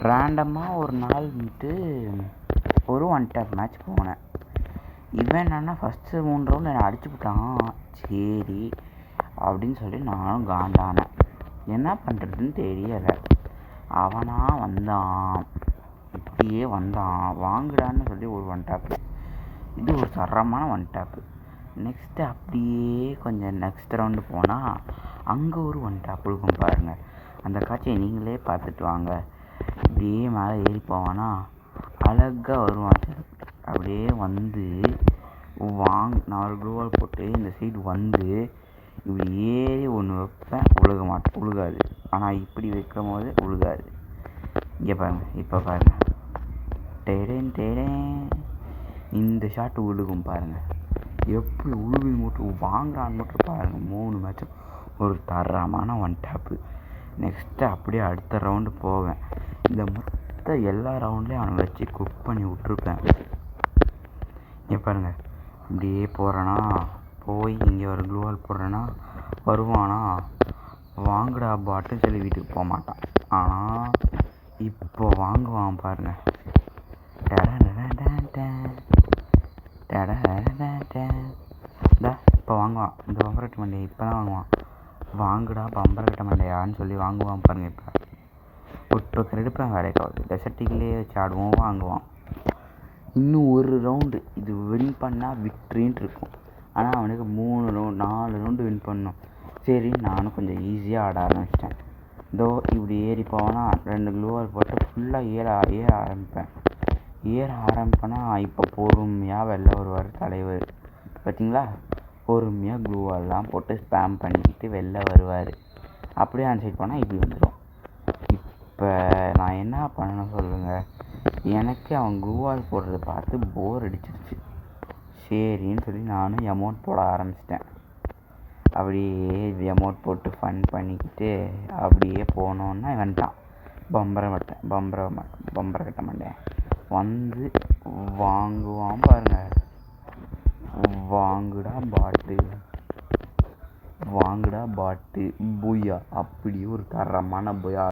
ரேண்டமாக ஒரு நாள் வந்துட்டு ஒரு ஒன் டேப் மேட்ச் போனேன். இவன் என்னன்னா ஃபஸ்ட்டு 3 ரவுண்டு என்னை அடிச்சுப்புட்டான். சரி அப்படின்னு சொல்லி நானும் காண்டானேன். என்ன பண்ணுறதுன்னு தெரியலை. அவனா வந்தான், இப்படியே வந்தான், வாங்குடான்னு சொல்லி ஒரு ஒன் டேப்பு. இது ஒரு தரமான ஒன் டேப்பு. நெக்ஸ்ட்டு அப்படியே கொஞ்சம் நெக்ஸ்ட் ரவுண்டு போனால் அங்கே ஒரு ஒன் டேப் இருக்கும் பாருங்கள். அந்த காட்சியை நீங்களே பார்த்துட்டு வாங்க. இப்படியே மேலே ஏறி போவானா, அழகாக வருவான். அப்படியே வந்து நான் ஒரு க்ளூவால் போட்டு இந்த சைடு வந்து இப்படி ஏறி ஒன்று வைப்பேன். உழுகாது. ஆனால் இப்படி வைக்கும் போது உழுகாது. இங்கே பாருங்கள், இப்போ பாருங்கள், டேடேன் இந்த ஷாட்டு உழுகும் பாருங்கள். எப்படி உழுவி மட்டும் வாங்குறான்னு மட்டும் பாருங்கள். 3 மேட்சும் ஒரு தரமான ஒன் டேப்பு. நெக்ஸ்ட்டு அப்படியே அடுத்த ரவுண்டு போவேன். இந்த மொத்த எல்லா ரவுண்ட்லேயும் அவனை வச்சு குக் பண்ணி விட்ருப்பேன். இங்கே பாருங்கள், இப்படியே போகிறேன்னா போய் இங்கே ஒரு க்ளூவால் போடுறேன்னா வருவானா, வாங்குடா பாட்டுன்னு சொல்லி வீட்டுக்கு போக மாட்டான். ஆனால் இப்போ வாங்குவான் பாருங்கள். இப்போ வாங்குவான். இந்த பம்பரக்கட்ட மண்டையை இப்போ தான் வாங்குவான். வாங்குடா பம்பரக்கட்ட மண்டையான்னு சொல்லி வாங்குவான் பாருங்கள். இப்போ கரெடுப்பேன் வேலைக்காவது டெசர்ட்டிகளே வச்சு ஆடுவோம். வாங்குவான். இன்னும் ஒரு ரவுண்டு இது வின் பண்ணால் விக்ட்ரின்ட்டு இருக்கும். ஆனால் அவனுக்கு 3 ரவுண்டு 4 ரவுண்டு வின் பண்ணணும். சரி, நானும் கொஞ்சம் ஈஸியாக ஆட ஆரம்பிச்சிட்டேன். இதோ இப்படி ஏறி போவேன்னா 2 க்ளூவால் போட்டு ஃபுல்லாக ஏற ஆரம்பிப்பேன்னா இப்போ பொறுமையாக வெளில வருவார் தலைவர். பார்த்தீங்களா, பொறுமையாக க்ளூவால்லாம் போட்டு ஸ்பேம் பண்ணிக்கிட்டு வெளில வருவார். அப்படியே அந்த சைட் போனால் இப்படி வந்துடும். இப்போ நான் என்ன பண்ணணும் சொல்லுங்கள். எனக்கு அவன் க்ளூவால் போடுறத பார்த்து போர் அடிச்சிருச்சு. சரின்னு சொல்லி நானும் எமௌண்ட் போட ஆரம்பிச்சிட்டேன். அப்படியே எமௌண்ட் போட்டு ஃபன் பண்ணிக்கிட்டு அப்படியே போனோன்னா வந்துட்டான். பம்பரக்கட்ட மாட்டேன் வந்து வாங்குவான் பாருங்கள். வாங்குடா பாட்டு புயா. அப்படி ஒரு தரமான புயா.